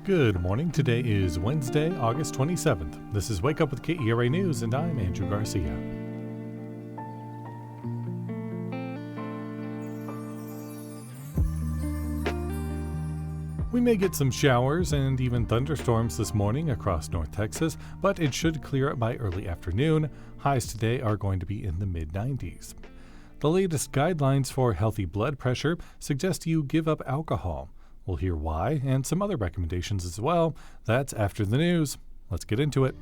Good morning. Today is Wednesday, August 27th. This is Wake Up with KERA News, and I'm Andrew Garcia. We may get some showers and even thunderstorms this morning across North Texas, but it should clear up by early afternoon. Highs today are going to be in the mid-90s. The latest guidelines for healthy blood pressure suggest you give up alcohol. We'll hear why and some other recommendations as well. That's after the news. Let's get into it.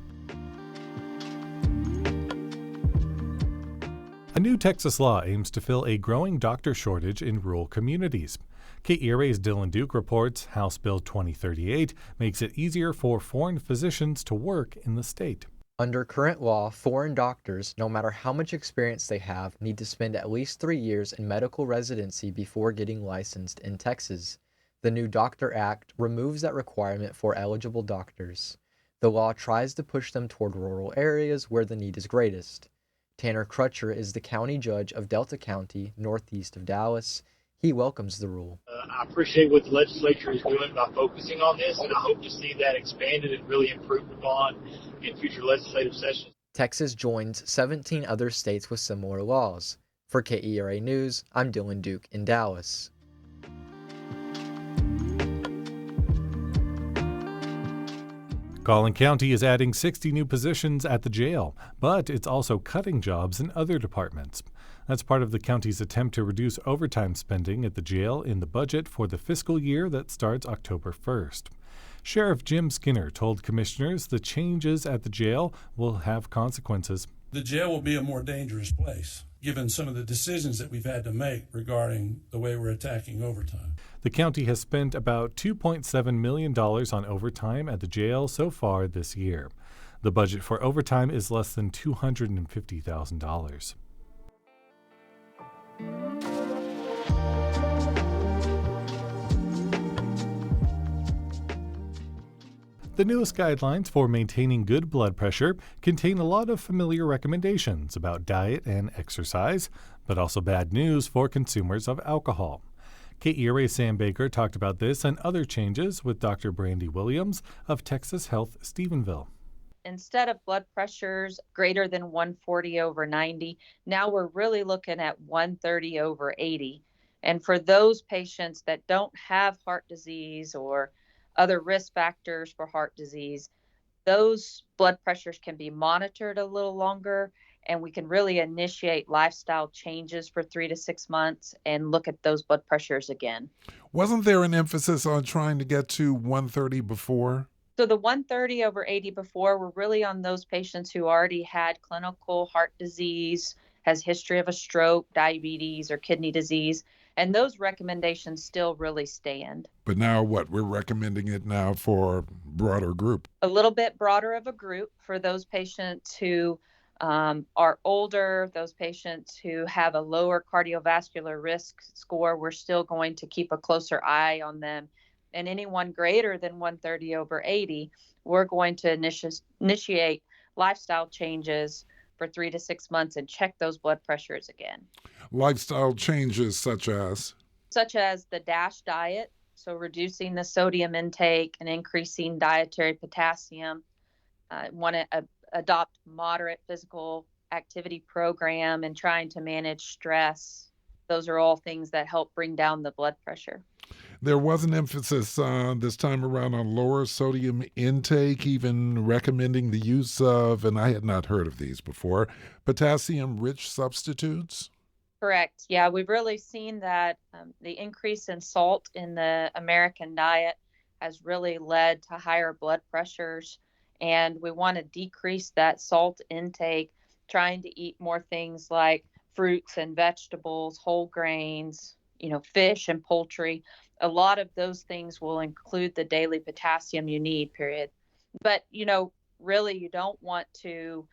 A new Texas law aims to fill a growing doctor shortage in rural communities. KERA's Dylan Duke reports House Bill 2038 makes it easier for foreign physicians to work in the state. Under current law, foreign doctors, no matter how much experience they have, need to spend at least 3 years in medical residency before getting licensed in Texas. The new Doctor Act removes that requirement for eligible doctors. The law tries to push them toward rural areas where the need is greatest. Tanner Crutcher is the county judge of Delta County, northeast of Dallas. He welcomes the rule. I appreciate what the legislature is doing by focusing on this, and I hope to see that expanded and really improved upon in future legislative sessions. Texas joins 17 other states with similar laws. For KERA News, I'm Dylan Duke in Dallas. Collin County is adding 60 new positions at the jail, but it's also cutting jobs in other departments. That's part of the county's attempt to reduce overtime spending at the jail in the budget for the fiscal year that starts October 1st. Sheriff Jim Skinner told commissioners the changes at the jail will have consequences. The jail will be a more dangerous place, given some of the decisions that we've had to make regarding the way we're attacking overtime. The county has spent about $2.7 million on overtime at the jail so far this year. The budget for overtime is less than $250,000. The newest guidelines for maintaining good blood pressure contain a lot of familiar recommendations about diet and exercise, but also bad news for consumers of alcohol. KERA's Sam Baker talked about this and other changes with Dr. Brandy Williams of Texas Health Stephenville. Instead of blood pressures greater than 140/90, now we're really looking at 130/80. And for those patients that don't have heart disease or other risk factors for heart disease, those blood pressures can be monitored a little longer, and we can really initiate lifestyle changes for 3 to 6 months and look at those blood pressures again. Wasn't there an emphasis on trying to get to 130 before? So the 130/80 before were really on those patients who already had clinical heart disease, has history of a stroke, diabetes, or kidney disease. And those recommendations still really stand. But now what? We're recommending it now for broader group. A little bit broader of a group for those patients who are older, those patients who have a lower cardiovascular risk score. We're still going to keep a closer eye on them. And anyone greater than 130/80, we're going to initiate lifestyle changes for 3 to 6 months and check those blood pressures again. Lifestyle changes such as the DASH diet, so reducing the sodium intake and increasing dietary potassium. Want to adopt moderate physical activity program and trying to manage stress. Those are all things that help bring down the blood pressure. There was an emphasis this time around on lower sodium intake, even recommending the use of, and I had not heard of these before, potassium-rich substitutes. Correct. Yeah, we've really seen that the increase in salt in the American diet has really led to higher blood pressures, and we want to decrease that salt intake, trying to eat more things like fruits and vegetables, whole grains, fish and poultry. A lot of those things will include the daily potassium you need, period. But, really you don't want to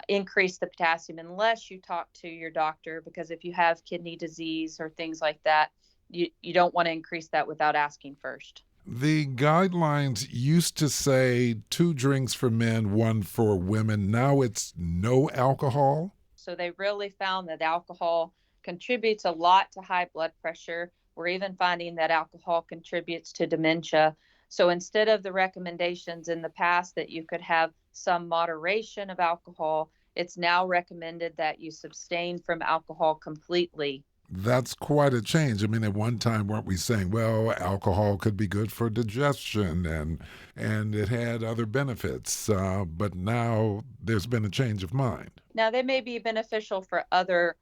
increase the potassium unless you talk to your doctor, because if you have kidney disease or things like that, you don't want to increase that without asking first. The guidelines used to say 2 drinks for men, 1 for women. Now it's no alcohol. So they really found that alcohol contributes a lot to high blood pressure. We're even finding that alcohol contributes to dementia. So instead of the recommendations in the past that you could have some moderation of alcohol, it's now recommended that you abstain from alcohol completely. That's quite a change. I mean, at one time, weren't we saying, well, alcohol could be good for digestion and it had other benefits, but now there's been a change of mind. Now, they may be beneficial for other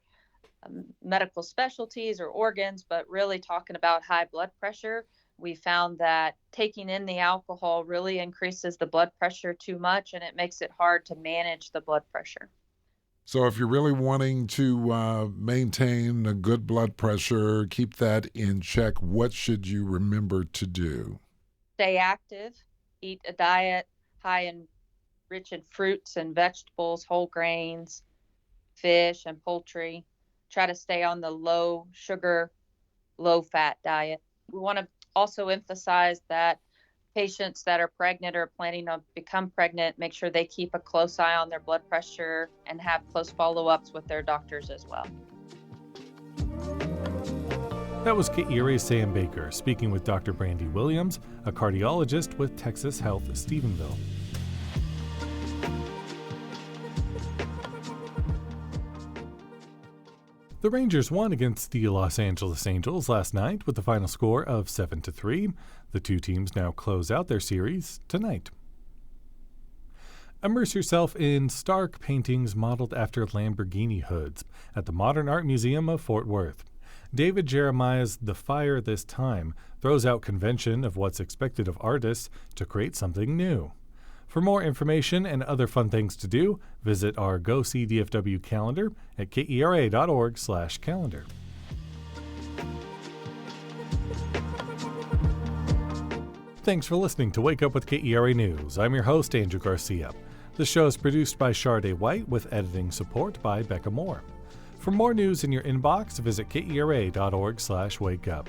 medical specialties or organs, but really talking about high blood pressure, we found that taking in the alcohol really increases the blood pressure too much, and it makes it hard to manage the blood pressure. So if you're really wanting to maintain a good blood pressure, keep that in check, what should you remember to do? Stay active, eat a diet rich in fruits and vegetables, whole grains, fish and poultry. Try to stay on the low sugar, low fat diet. We want to also emphasize that patients that are pregnant or planning to become pregnant, make sure they keep a close eye on their blood pressure and have close follow-ups with their doctors as well. That was KERA's Sam Baker speaking with Dr. Brandy Williams, a cardiologist with Texas Health Stephenville. The Rangers won against the Los Angeles Angels last night with the final score of 7-3. The two teams now close out their series tonight. Immerse yourself in stark paintings modeled after Lamborghini hoods at the Modern Art Museum of Fort Worth. David Jeremiah's The Fire This Time throws out convention of what's expected of artists to create something new. For more information and other fun things to do, visit our Go See DFW calendar at kera.org/calendar. Thanks for listening to Wake Up with KERA News. I'm your host, Andrew Garcia. The show is produced by Shardae White with editing support by Bekah Morr. For more news in your inbox, visit kera.org/wakeup.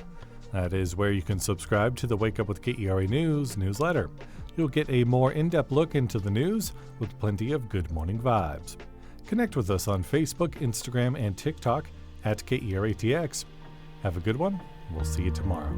That is where you can subscribe to the Wake Up with KERA News newsletter. You'll get a more in-depth look into the news with plenty of good morning vibes. Connect with us on Facebook, Instagram, and TikTok at KERATX. Have a good one. We'll see you tomorrow.